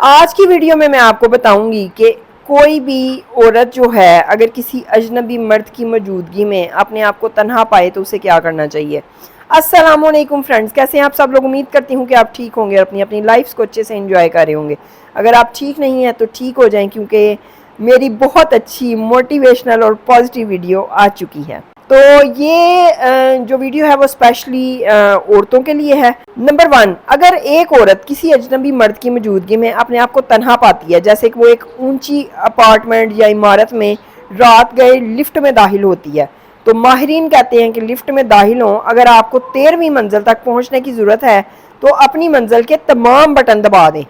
آج کی ویڈیو میں آپ کو بتاؤں گی کہ کوئی بھی عورت جو ہے اگر کسی اجنبی مرد کی موجودگی میں اپنے آپ کو تنہا پائے تو اسے کیا کرنا چاہیے۔ السلام علیکم فرینڈز، کیسے ہیں آپ سب لوگ؟ امید کرتی ہوں کہ آپ ٹھیک ہوں گے اور اپنی لائف کو اچھے سے انجوائے کر رہے ہوں گے۔ اگر آپ ٹھیک نہیں ہیں تو ٹھیک ہو جائیں، کیونکہ میری بہت اچھی موٹیویشنل اور پازیٹیو ویڈیو آ چکی ہے۔ تو یہ جو ویڈیو ہے وہ اسپیشلی عورتوں کے لیے ہے۔ نمبر 1، اگر ایک عورت کسی اجنبی مرد کی موجودگی میں اپنے آپ کو تنہا پاتی ہے، جیسے کہ وہ ایک اونچی اپارٹمنٹ یا عمارت میں رات گئے لفٹ میں داخل ہوتی ہے، تو ماہرین کہتے ہیں کہ لفٹ میں داخل ہوں، اگر آپ کو 13ویں منزل تک پہنچنے کی ضرورت ہے تو اپنی منزل کے تمام بٹن دبا دیں۔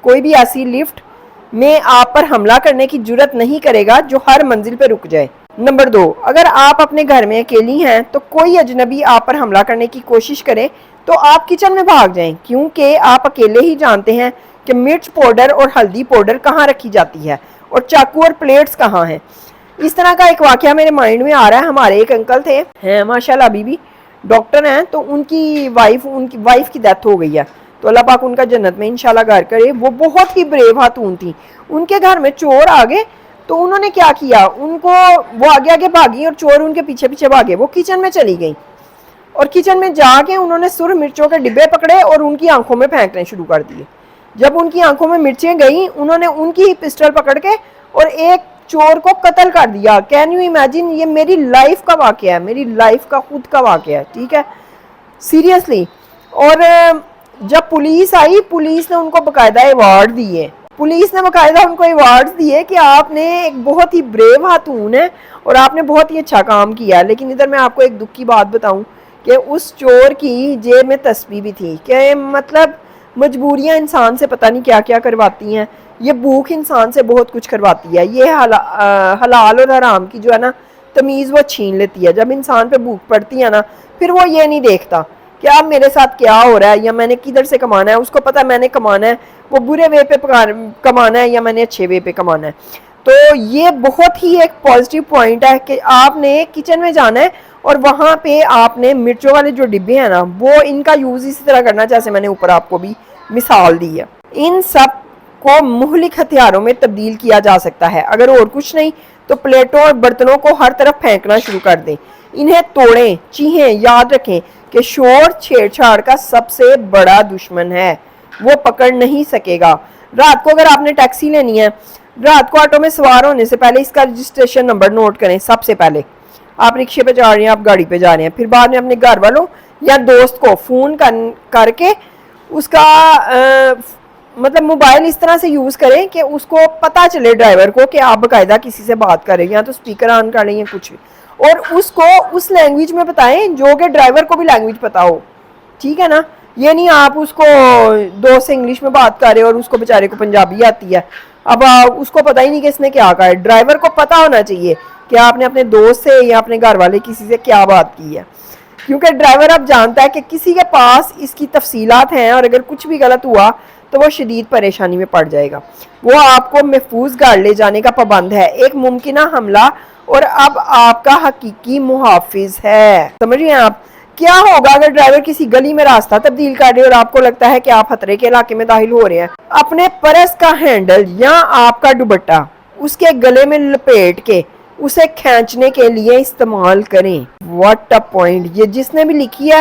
کوئی بھی ایسی لفٹ میں آپ پر حملہ کرنے کی جرات نہیں کرے گا جو ہر منزل پہ رک جائے۔ نمبر 2، اگر آپ اپنے گھر میں اکیلی ہیں تو کوئی اجنبی آپ پر حملہ کرنے کی کوشش کرے تو آپ کچن میں بھاگ جائیں، کیونکہ آپ اکیلے ہی جانتے ہیں کہ مرچ پاؤڈر اور ہلدی پاؤڈر کہاں رکھی جاتی ہے اور چاقو اور پلیٹس کہاں ہیں۔ اس طرح کا ایک واقعہ میرے مائنڈ میں آ رہا ہے۔ ہمارے ایک انکل تھے، ہیں ماشاءاللہ ابھی بھی ڈاکٹر ہیں، تو ان کی وائف کی ڈیتھ ہو گئی ہے، تو اللہ پاک ان کا جنت میں انشاءاللہ گھر کرے۔ وہ بہت ہی بریو خاتون تھی۔ ان کے گھر میں چور آ گئے تو انہوں نے کیا کیا، وہ آگے آگے بھاگی اور چور ان کے پیچھے پیچھے بھاگے۔ وہ کچن میں چلی گئی اور کچن میں جا کے انہوں نے سرخ مرچوں کے ڈبے پکڑے اور ان کی آنکھوں میں پھینکنے شروع کر دیے۔ جب ان کی آنکھوں میں مرچیں گئیں، انہوں نے ان کی پسٹل پکڑ کے اور ایک چور کو قتل کر دیا۔ Can you imagine? یہ میری لائف کا واقعہ ہے، میری لائف کا خود کا واقعہ ہے، ٹھیک ہے، سیریسلی۔ اور جب پولیس آئی، پولیس نے ان کو باقاعدہ ایوارڈ دیے، پولیس نے باقاعدہ ان کو ایوارڈ دیے کہ آپ نے ایک بہت ہی بریو خاتون ہے اور آپ نے بہت ہی اچھا کام کیا ہے۔ لیکن ادھر میں آپ کو ایک دکھ کی بات بتاؤں کہ اس چور کی جیب میں تسبیح بھی تھی، کہ مطلب مجبوریاں انسان سے پتہ نہیں کیا کیا کرواتی ہیں، یہ بھوک انسان سے بہت کچھ کرواتی ہے، یہ حلال اور حرام کی جو ہے نا تمیز وہ چھین لیتی ہے۔ جب انسان پہ بھوک پڑتی ہے نا، پھر وہ یہ نہیں دیکھتا کہ اب میرے ساتھ کیا ہو رہا ہے یا میں نے کدھر سے کمانا ہے۔ اس کو پتا میں نے کمانا ہے، وہ برے وے پہ کمانا ہے یا میں نے اچھے وے پہ کمانا ہے۔ تو یہ بہت ہی ایک پازیٹیو پوائنٹ ہے کہ آپ نے کچن میں جانا ہے اور وہاں پہ آپ نے مرچوں والے جو ڈبے ہیں نا، وہ ان کا یوز اسی طرح کرنا، جیسے میں نے اوپر آپ کو بھی مثال دی ہے۔ ان سب کو مہلک ہتھیاروں میں تبدیل کیا جا سکتا ہے۔ اگر اور کچھ نہیں تو پلیٹوں اور برتنوں کو ہر طرف پھینکنا شروع کر دیں، انہیں توڑیں، چیہیں۔ یاد رکھیں کہ شور چھیڑ چھاڑ کا سب سے بڑا دشمن ہے، وہ پکڑ نہیں سکے گا۔ رات کو اگر آپ نے ٹیکسی لینی ہے، رات کو آٹو میں سوار ہونے سے پہلے اس کا رجسٹریشن نمبر نوٹ کریں۔ سب سے پہلے آپ رکشے پہ جا رہے ہیں، آپ گاڑی پہ جا رہے ہیں، پھر بعد میں اپنے گھر والوں یا دوست کو فون کر کے اس کا مطلب موبائل اس طرح سے یوز کریں کہ اس کو پتا چلے ڈرائیور کو کہ آپ باقاعدہ کسی سے بات کر رہے ہیں، یا تو سپیکر آن کر لیں یا کچھ بھی، اور اس کو اس لینگویج میں بتائیں جو کہ ڈرائیور کو بھی لینگویج پتا ہو، ٹھیک ہے نا۔ یہ نہیں آپ اس کو دوست سے انگلش میں بات کر رہے اور اس کو بیچارے کو پنجابی آتی ہے، اب اس کو پتہ ہی نہیں کہ اس نے کیا کہا ہے۔ ڈرائیور کو پتا ہونا چاہیے کہ آپ نے اپنے دوست سے یا اپنے گھر والے کسی سے کیا بات کی ہے، کیونکہ ڈرائیور اب جانتا ہے کہ کسی کے پاس اس کی تفصیلات ہیں اور اگر کچھ بھی غلط ہوا تو وہ شدید پریشانی میں پڑ جائے گا۔ وہ آپ کو محفوظ گھر لے جانے کا پابند ہے، ایک ممکنہ حملہ اور اب آپ کا حقیقی محافظ ہے۔ سمجھ رہے ہیں آپ؟ کیا ہوگا اگر ڈرائیور کسی گلی میں راستہ تبدیل کر دے اور آپ کو لگتا ہے کہ آپ خطرے کے علاقے میں داخل ہو رہے ہیں؟ اپنے پرس کا ہینڈل یا آپ کا دوپٹہ اس کے گلے میں لپیٹ کے اسے کھینچنے کے لیے استعمال کریں۔ What a point! یہ جس نے بھی لکھی ہے،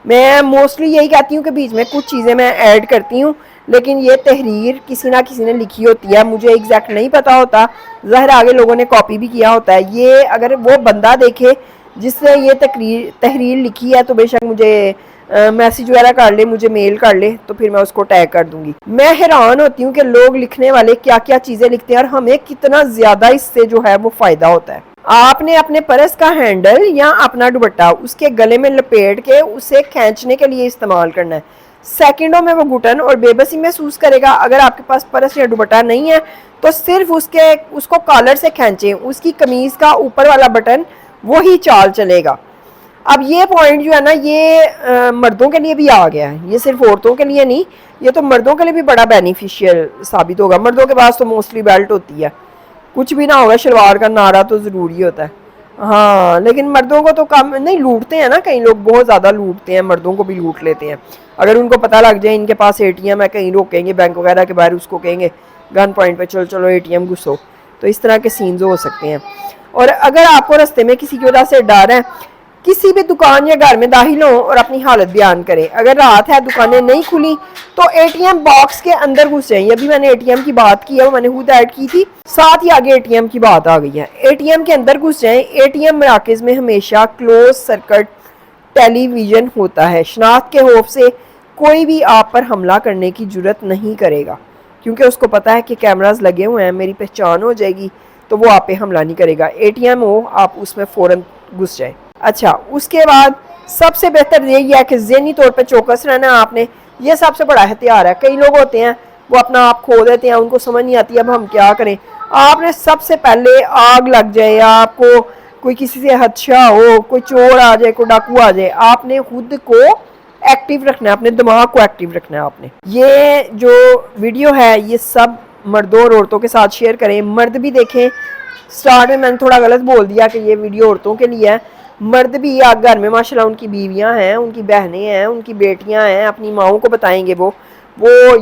میں موسٹلی یہی کہتی ہوں کہ بیچ میں کچھ چیزیں میں ایڈ کرتی ہوں، لیکن یہ تحریر کسی نہ کسی نے لکھی ہوتی ہے، مجھے ایگزیکٹ نہیں پتا ہوتا، ظاہر آگے لوگوں نے کاپی بھی کیا ہوتا ہے۔ یہ اگر وہ بندہ دیکھے جس نے یہ تحریر لکھی ہے تو بے شک مجھے میسیج وغیرہ کر لے، مجھے میل کر لے، تو پھر میں اس کو ٹیگ کر دوں گی۔ میں حیران ہوتی ہوں کہ لوگ لکھنے والے کیا کیا چیزیں لکھتے ہیں اور ہمیں کتنا زیادہ اس سے جو ہے وہ فائدہ ہوتا ہے۔ آپ نے اپنے پرس کا ہینڈل یا اپنا دوپٹہ اس کے گلے میں لپیٹ کے اسے کھینچنے کے لیے استعمال کرنا ہے۔ سیکنڈوں میں وہ گھٹن اور بے بسی محسوس کرے گا۔ اگر آپ کے پاس پرس یا دوپٹہ نہیں ہے تو صرف اس کو کالر سے کھینچیں، اس کی قمیض کا اوپر والا بٹن وہی چال چلے گا۔ اب یہ پوائنٹ جو ہے نا، یہ مردوں کے لیے بھی آ گیا ہے، یہ صرف عورتوں کے لیے نہیں، یہ تو مردوں کے لیے بھی بڑا بینیفیشیل ثابت ہوگا۔ مردوں کے پاس تو موسٹلی بیلٹ ہوتی ہے، کچھ بھی نہ ہوگا شلوار کا نعرہ تو ضروری ہوتا ہے، ہاں لیکن مردوں کو تو کم نہیں لوٹتے ہیں نا، کئی لوگ بہت زیادہ لوٹتے ہیں، مردوں کو بھی لوٹ لیتے ہیں اگر ان کو پتہ لگ جائے ان کے پاس اے ٹی ایم ہے، کہیں روکیں گے بینک وغیرہ کے باہر، اس کو کہیں گے گن پوائنٹ پہ چلو چلو اے ٹی ایم گھسو، تو اس طرح کے سینز ہو سکتے ہیں۔ اور اگر آپ کو رستے میں کسی کی وجہ سے ڈر ہے، کسی بھی دکان یا گھر میں داخل ہوں اور اپنی حالت بیان کریں، اگر رات ہے دکانیں نہیں کھلی تو اے ٹی ایم باکس کے اندر گھس جائیں۔ ابھی میں نے اے ٹی ایم کی بات کی ہے، وہ میں نے خود ایڈ کی تھی، ساتھ ہی آگے اے ٹی ایم کی بات آ گئی ہے۔ اے ٹی ایم کے اندر گھس جائیں۔ اے ٹی ایم مراکز میں ہمیشہ کلوز سرکٹ ٹیلی ویژن ہوتا ہے، شناخت کے خوف سے کوئی بھی آپ پر حملہ کرنے کی جرت نہیں کرے گا، کیونکہ اس کو پتا ہے کہ کیمراز لگے ہوئے ہیں، میری پہچان ہو جائے گی تو وہ آپ پہ حملہ نہیں کرے گا۔ اے ٹی ایم ہو آپ اس میں فوراً گھس جائیں۔ اچھا، اس کے بعد سب سے بہتر یہی ہے کہ ذہنی طور پہ چوکس رہنا ہے آپ نے، یہ سب سے بڑا ہتھیار ہے۔ کئی لوگ ہوتے ہیں وہ اپنا آپ کھو دیتے ہیں، ان کو سمجھ نہیں آتی اب ہم کیا کریں۔ آپ نے سب سے پہلے آگ لگ جائے یا آپ کو کوئی کسی سے خدشہ ہو، کوئی چور آ جائے، کوئی ڈاکو آ جائے، آپ نے خود کو ایکٹیو رکھنا ہے، اپنے دماغ کو ایکٹیو رکھنا ہے آپ نے۔ یہ جو ویڈیو ہے یہ سب مردوں اور عورتوں کے ساتھ شیئر کریں، مرد بھی دیکھیں۔ سٹارٹ میں نے تھوڑا غلط بول دیا کہ یہ ویڈیو عورتوں کے لیے ہے، مرد بھی گھر میں ماشاءاللہ ان کی بیویاں ہیں، ان کی بہنیں ہیں، ان کی بیٹیاں ہیں، اپنی ماؤں کو بتائیں گے وہ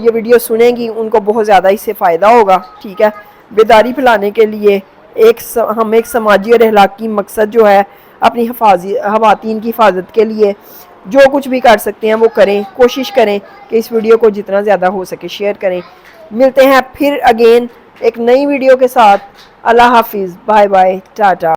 یہ ویڈیو سنیں گی، ان کو بہت زیادہ اس سے فائدہ ہوگا، ٹھیک ہے۔ بیداری پھیلانے کے لیے ہم ایک سماجی اور اخلاقی مقصد جو ہے اپنی خواتین کی حفاظت کے لیے جو کچھ بھی کر سکتے ہیں وہ کریں، کوشش کریں کہ اس ویڈیو کو جتنا زیادہ ہو سکے شیئر کریں۔ ملتے ہیں پھر اگین ایک نئی ویڈیو کے ساتھ۔ اللہ حافظ، بائے بائے، ٹاٹا۔